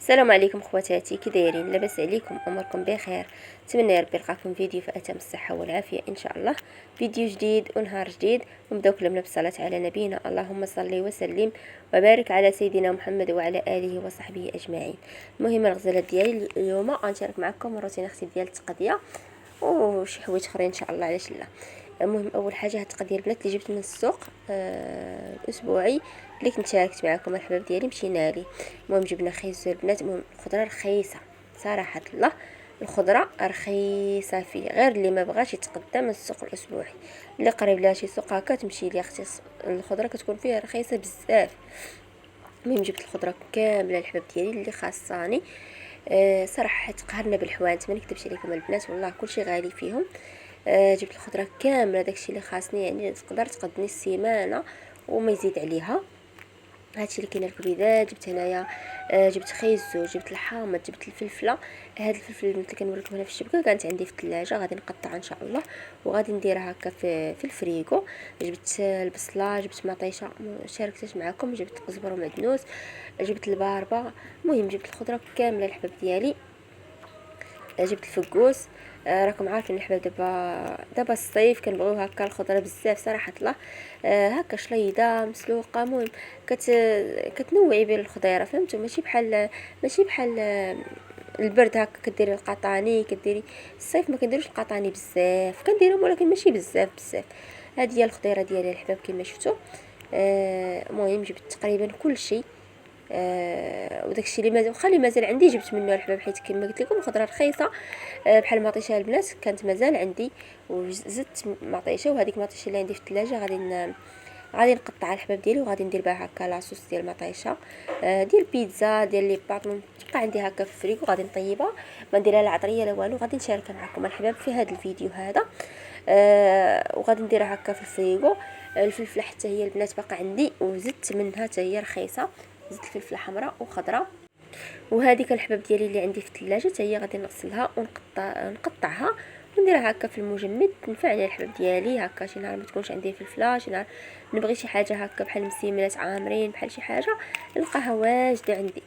السلام عليكم خواتاتي، كي دايرين؟ لاباس عليكم؟ اموركم بخير؟ نتمنى يا ربي نلقاكم فيديو في اتم الصحه والعافيه ان شاء الله. فيديو جديد ونهار جديد، ونبداو كلامنا بالصلاه على نبينا. اللهم صل وسلم وبارك على سيدنا محمد وعلى اله وصحبه اجمعين. المهم الغزاله ديالي اليوم غنشارك معكم الروتين اختي ديال التقضيه وشي حوايج اخرين ان شاء الله، علاش لا. المهم اول حاجه هاد التقضيه البنات اللي جبت من السوق الاسبوعي اللي كنت شاركت معكم الحباب ديالي مشينا ليه. المهم جبنا خيزو البنات، المهم الخضره رخيصه صراحه الله، الخضره رخيصه فيه، غير اللي ما بغاش يتقدى من السوق الاسبوعي اللي قريب لها شي سوق هكا تمشي لي اختي، الخضره كتكون فيها رخيصه بزاف. المهم جبت الخضره كامله الحباب ديالي اللي خاصاني. صراحه تقهرنا بالحوانت، ما نكذبش عليكم البنات، والله كلشي غالي فيهم. جبت الخضره كامله داكشي اللي خاصني، يعني تقدر تقدني السيمانه وما يزيد عليها. هادشي اللي كاين. الكبيدات جبت هنايا، جبت خيزو، جبت الحامض، جبت الفلفله. هاد الفلفل اللي كنوريكم هنا في الشبكه كانت عندي في الثلاجه، غادي نقطعها ان شاء الله وغادي نديرها هكا في الفريغو. جبت البصله، جبت مطيشه شاركتش معكم، جبت قزبر ومعدنوس، جبت الباربه. المهم جبت الخضره كامله الحباب ديالي. جبت الفقوس. راكم عارفين الحباب دابا الصيف كنبغيو هكا الخضره بزاف صراحه الله. هكا شليضه مسلوقه، المهم كتنوعي بين الخضيره، فهمتوا؟ ماشي بحال البرد هكا كديري القطاني، كديري الصيف ما كنديروش القطاني بزاف، كنديرهم ولكن ماشي بزاف. هذه هي الخضيره ديالي الحباب كما شفتوا. المهم جبت تقريبا كل شيء. وداكشي اللي مازال عندي جبت منه الحباب، حيت كما قلت لكم الخضره رخيصه. بحال مطيشه البنات كانت مازال عندي وزدت مطيشه، وهذيك مطيشه اللي عندي في الثلاجه غادي نقطع الحباب ديالي وغادي ندير بها هكا لاصوص ديال مطيشه، ديال بيتزا ديال لي باط، تبقى عندي هكا في الفريكو. غادي نطيبها، ما نديرها لا عطريه لا والو، غادي نشاركها معكم الحباب في هذا الفيديو هذا. وغادي نديرها هكا في الفريكو. الفلفله حتى هي البنات باقا عندي وزدت منها حتى هي رخيصه، زدت الفلفله حمراء وخضراء. وهذيك الحباب ديالي اللي عندي في الثلاجه حتى هي غادي نغسلها ونقطعها ونديرها هكا في المجمد، تنفع على الحباب ديالي هكا. شي نهار ما تكونش عندي فلفله، شي نهار نبغي شي حاجه هكا بحال مسيمات عامرين، بحال شي حاجه نلقاها واجده عندي.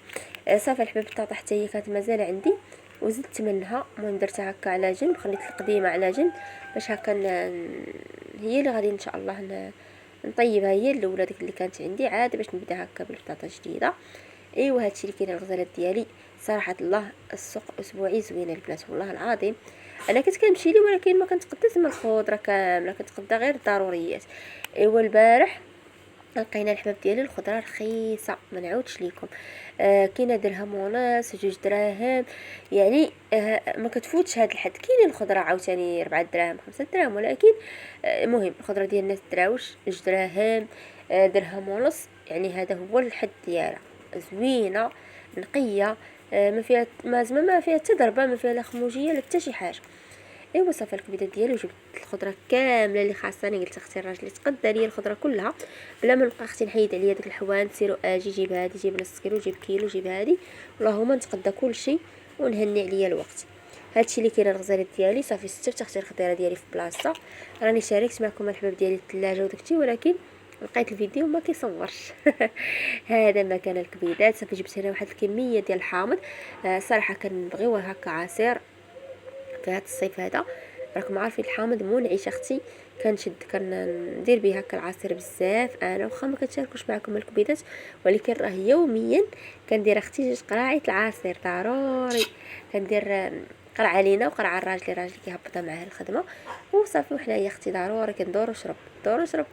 صافي الحباب الطاطا حتى هي كانت مازال عندي وزدت منها. المهم درتها هكا على جنب، خليت القديمه على جنب باش هكا هي اللي غادي ان شاء الله نطيبها، هي الاولى ديك اللي كانت عندي عاد باش نبدا هكا بالبطاطا جديده. ايوا هادشي اللي كاين الغزالات ديالي. صراحه الله السوق الاسبوعي زوينه البنات والله العظيم. انا كنت كنمشي لي ولكن ما كنتقداش من الخضره كامله، كنتقدا غير الضروريات. ايوا البارح لقينا الحباب ديالي الخضره رخيصه ما نعاودش لكم. كاينه درهم ونص، 2 دراهم، يعني ما كتفوتش هاد الحد. كاينين الخضره عاوتاني 4 دراهم 5 دراهم، ولكن المهم الخضره ديال الناس دراوش 2 دراهم، درهم ونص، يعني هذا هو الحد ديالها. زوينه نقيه، ما فيها حتى ضربه، ما فيها لا خموجيه لا حتى شي حاجه. ايوا صافي الكبيده ديالي وجبت الخضره كامله اللي خاصاني. قلت اختي الراجل تقدى لي الخضره كلها بلا ما نبقى اختي نحيد عليا داك الحوان، سيرو اجي جيب هادي، جيب نص كيلو، جيب كيلو، جيب هادي، اللهم نتقدى كل شيء ونهني عليا الوقت. هادشي اللي كاين الغزالات ديالي. صافي استفدت اختي الخضيره ديالي في بلاصه. راني شاركت معكم الحباب ديالي الثلاجه وداكشي، ولكن لقيت الفيديو ما كيصورش. هذا ما كان الكبيدات. صافي جبت هنا واحد الكميه ديال الحامض. صراحه كنبغيو هكا عصير في هذا الصيف هذا. راكم عارفين الحامض منعش اختي، كندير به هكا العصير بزاف انا، واخا ما كنشاركوش معكم الكبيدات، ولكن راه يوميا كندير اختي 2 قراعيط العصير ضروري. كندير قرعه لينا وقرعه راجلي كيهبطها معاه الخدمه، وصافي وحنايا اختي ضروري كندور وشرب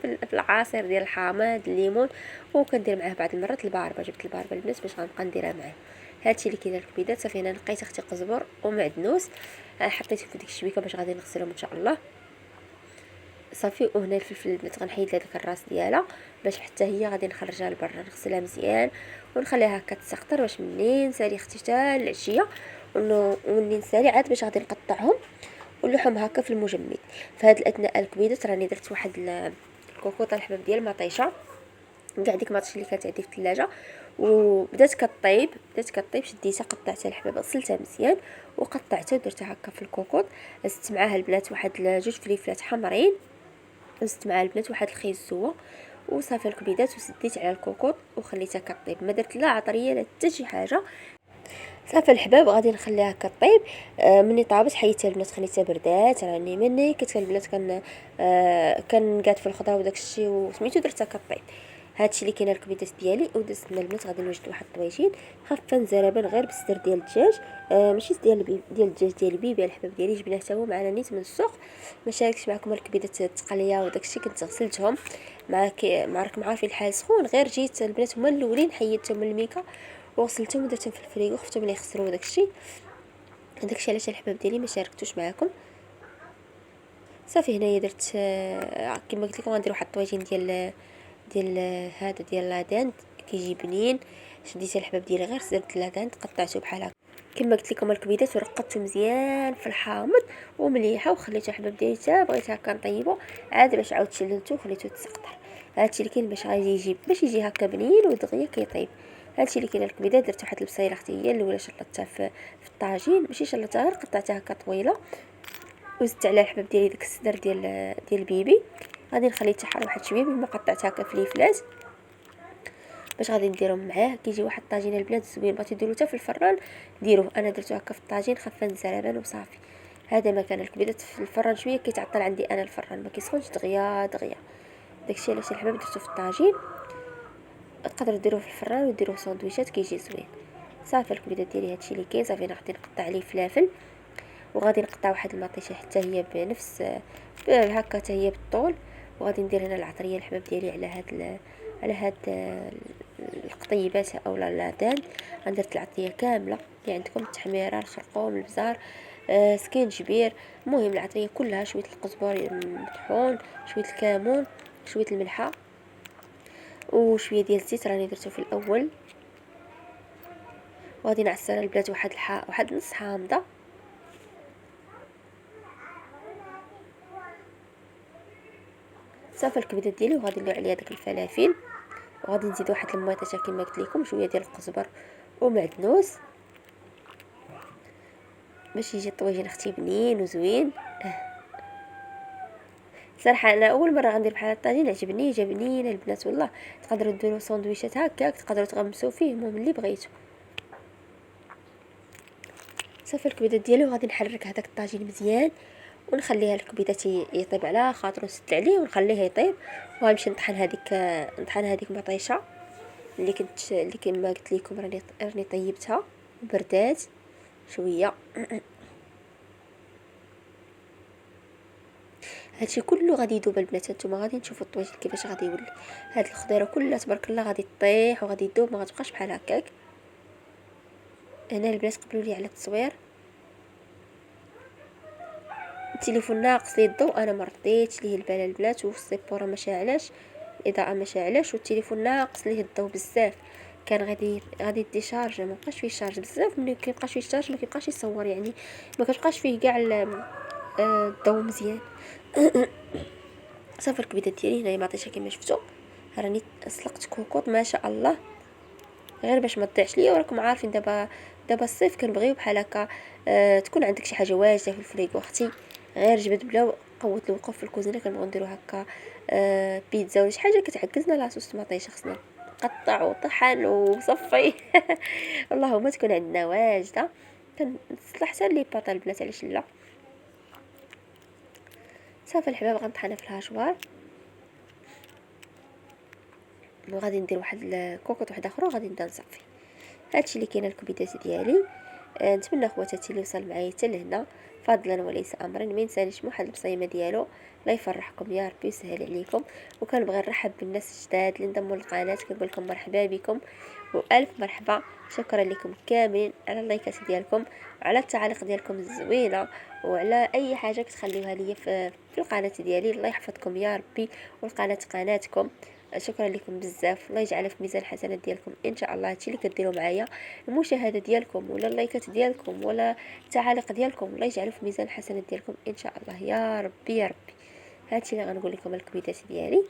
في العصير ديال الحامض الليمون. وكندير معاه بعض المرات الباربه. جبت الباربه البنات باش غنبقى نديرها معاه. هادشي اللي كاين الكبيدات. صافي هنا لقيت اختي قزبر ومعدنوس، حطيتهم في ديك الشبيكه باش غادي نغسلهم ان شاء الله. صافي وهنا الفلفل البنات غنحيد لها داك الراس ديالها باش حتى هي غادي نخرجها لبرا، نغسلها مزيان ونخليها هكا تسقطر باش منين نسالي اختي حتى العشيه، ومنين نسالي عاد باش غادي نقطعهم ونلوحهم هكا في المجمد. في هذا الاثناء الكبيدات راني درت واحد الكوكوطه الحباب ديال المطيشه، كاع ديك المطيشه اللي كانت عندي في الثلاجه، وبدات كطيب شديتها قطعتها الحباب، غسلتها مزيان وقطعتها ودرتها هكا في الكوكوط. زدت معاها البنات واحد 2 فليفلات حمرين، زدت معاها البنات واحد الخيزوه، وصافي الكبيدات وسديت على الكوكوط وخليتها كطيب. ما درت لا عطريه لا حتى شي حاجه. صافي الحباب غادي نخليها كطيب. مني طابت حيدتها البنات، خليتها بردات راني مني كنت البنات كنقاد في الخضره وداك الشيء وسميتو درتها كطيب. هادشي اللي كاين الكبيدات ديالي ودزنا البنات. غادي نوجد واحد الطويجين خفان زربان غير بالصدر ديال الدجاج، ماشي ديال الدجاج ديال بيبي الحباب ديالي جبناه حتى هو معنا نيت من السوق. ما شاركتش معكم الكبيدات التقليه وداك الشيء، كنت غسلتهم راكم عارفين الحال سخون. غير جيت البنات هما الاولين حيدتهم من الميكا وغسلتهم ودرتهم في الفريغو، خفتهم ملي يخسروا داكشي علاش الحباب ديالي ما شاركتوش معكم. صافي هنايا درت كما قلت لكم غندير واحد الطويجين ديال هذا ديال لاداند كيجي بنين. شديت الحباب ديالي غير زرت لاداند قطعته بحال هكا كما قلت لكم الكبيدات ورقدته مزيان في الحامض ومليحه وخليته الحباب ديالي حتى بغيت هكا نطيبو عاد باش عاود شللته وخليته يتسقطر. هادشي اللي كاين باش غادي يجي باش يجي هكا بنين ودغيا كيطيب. هادشي اللي كاين الكبيدات. درت واحد البصيله اختي هي الاولى شلطتها في الطاجين، ماشي شلطتها غير قطعتها هكا طويله وزدت على الحباب ديالي داك الصدر ديال البيبي. غادي نخليه يتحر واحد شويه بما قطعت هكا فليفلات باش غادي نديرهم معاه. كيجي واحد الطاجين البنات زوين، بغيتو ديروه حتى في الفران ديروه. انا درتو هكا في الطاجين خفان زربان وصافي. هذا مكان الكبيدات في الفران شويه كيتعطل عندي انا الفران ما كيسخنش دغيا داكشي علاش الحباب درتو في الطاجين. تقدروا ديروه في الفران وديروه ساندويشات كيجي زوين. صافي الكبيدات ديالي هادشي اللي كاين. صافي انا غادي نقطع عليه فلافل وغادي نقطع واحد المطيشه حتى هي بنفس هكا حتى هي بالطول. وغادي ندير هنا العطريه الحباب ديالي على هاد القطيبات اولا اللادان. درت العطريه كامله اللي عندكم، التحميره الخرقوم البزار سكينجبير، المهم العطريه كلها، شويه القزبر مطحون شويه الكمون شويه الملحه وشويه ديال الزيت راني درته في الاول. وغادي نعصر البنات واحد نص حامضه. صافي الكبده ديالي وغادي ندير عليها داك الفلافل وغادي نزيد واحد المويطه كما قلت لكم شويه ديال القزبر ومعدنوس باش يجي الطويجين اختي بنين وزوين. صراحه انا اول مره غندير بحال الطاجين عجبني جا بنين البنات والله. تقدروا ديروا ساندويشات هكاك، تقدروا تغمسوا فيه، المهم اللي بغيتو. صافي الكبده ديالي وغادي نحرك هذاك الطاجين مزيان ونخليها الكبده يطيب على خاطر نسد عليه ونخليه يطيب. وغنمشي نطحن هذيك مطيشه اللي كما قلت لكم راني طيبتها وبردات شويه. هادشي كله غادي يذوب البنات. نتوما غادي تشوفوا الطويجين كيفاش غادي يولي. هاد الخضيره كلها تبارك الله غادي تطيح وغادي تذوب ما غتبقاش بحال هكاك. هنا البنات قبلوا لي على التصوير، التليفون ناقص ليه الضوء، انا ما رضيتش ليه البال البنات والسيبوره ما شاعلاش، الاضاءه ما شاعلاش والتليفون ناقص ليه الضوء بزاف. كان غادي يدي شارج ما بقاش فيه شارج بزاف. ملي كيبقاش فيه شارج ما كيبقاش يصور، يعني ما كتبقاش فيه كاع الضوء مزيان. صافي الكبده ديالي هنايا مطيشه كما شفتوا. راني سلقت كوكوط ما شاء الله غير باش ما تضيعش ليا. وراكم عارفين دابا الصيف كنبغيو بحال هكا تكون عندك شي حاجه واجده في الفريغو اختي. غير جبد بلا قوت الوقوف في الكوزينه كنبغيو نديرو هكا بيتزا ولا شي حاجه كتعكزنا لاصوص مطيشه خصنا نقطع وطحن وصفي. اللهم تكون عندنا واجده. كنصلح حتى لي باطا البنات علاش لا. صافي الحباب غنطحنها في الهاشوار وغادي ندير واحد الكوكوط واحده اخرى وغادي نبدا نصفي. هادشي اللي كاين الكبيدات ديالي. نتمنى خواتاتي اللي وصل معايا حتى لهنا فضلا وليس امرا ما ينسانيش واحد البصيمه ديالو. الله يفرحكم يا ربي ويسهل عليكم. وكنبغي نرحب بالناس الجداد اللي انضموا للقناه، كنقول لكم مرحبا بكم والف مرحبا. شكرا لكم كاملين على اللايكات ديالكم وعلى التعاليق ديالكم الزوينه وعلى اي حاجه كتخليوها لي في القناه ديالي. الله يحفظكم يا ربي والقناه قناتكم. شكرا لكم بزاف. الله يجعلها في ميزان الحسنات ديالكم ان شاء الله. هادشي اللي كديروا معايا المشاهده ديالكم ولا اللايكات ديالكم ولا التعاليق ديالكم الله يجعله في ميزان الحسنات ديالكم ان شاء الله يا ربي يا ربي. هادشي اللي غنقول لكم الكبيدات ديالي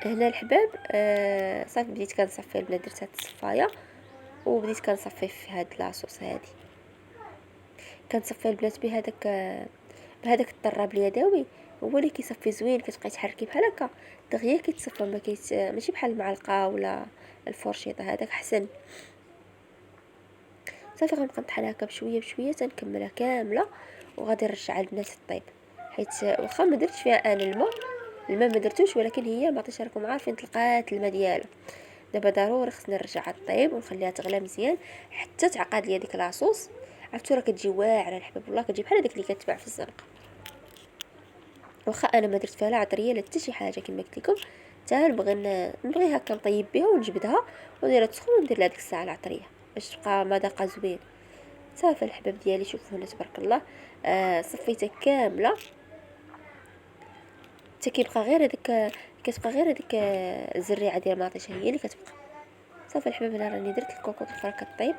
هنا الحباب. صافي بديت كنصفي البنات، درت هاد الصفايه وبديت كنصفي في هاد لاصوص هادي. كنصفي البنات بهذاك الطراب اليدوي هو اللي كيصفي زوين. كتبقاي تحركي بحال هكا دغيا كيتصفى ماشي بحال المعلقه ولا الفرشيطه، هذاك احسن. صافي غنبقى نطحنها هكا بشويه بشويه تنكملها كامله، وغادي نرجعها البنات الطيب، حيت واخا ما درتش فيها انا الماء ما درتوش، ولكن هي ما عرفتش راكم عارفين طلقات الماء ديالها. دابا ضروري خصني نرجعها طيب ونخليها تغلى مزيان حتى تعقد ليا ديك لاصوص. عرفتوا راه كتجي واعره الحباب والله، كتجي بحال داك اللي كتباع في الزنقه. واخا انا ما درت فيها لا عطريه لا حتى شي حاجه كما قلت لكم، حتى نبغي هكا نطيب بها ونجبدها ونديرها تسخن وندير لها ديك الساعه العطريه باش تبقى مذاقها زوين. صافي الحباب ديالي شوفوا هنا تبارك الله. صفيتها كامله حتى كيبقى غير هذيك الزريعه ديال المطيشه هي اللي كتبقى. صافي الحباب هنا راني درت الكوكوط الاخرى كطيب.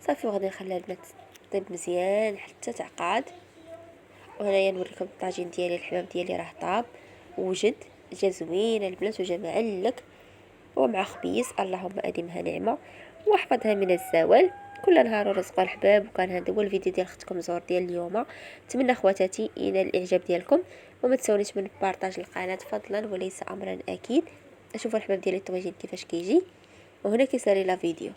صافي وغادي نخليها البنات طيب مزيان حتى تعقد. وهنايا نوريكم الطاجين ديالي الحباب ديالي راه طاب وجد، جا زوين البنات وجا معلك ومع خبيز، اللهم اديمها نعمه واحفظها من الزوال. كل نهار ورزق الحباب. وكان هذا هو الفيديو ديال اختكم زور ديال اليوم. نتمنى خواتاتي الى الاعجاب ديالكم، وما تنسونيش من بارطاج القناه فضلا وليس امرا اكيد. اشوفوا الحباب ديالي الطواجن كيفاش كيجي، وهنا كيسالي لا فيديو.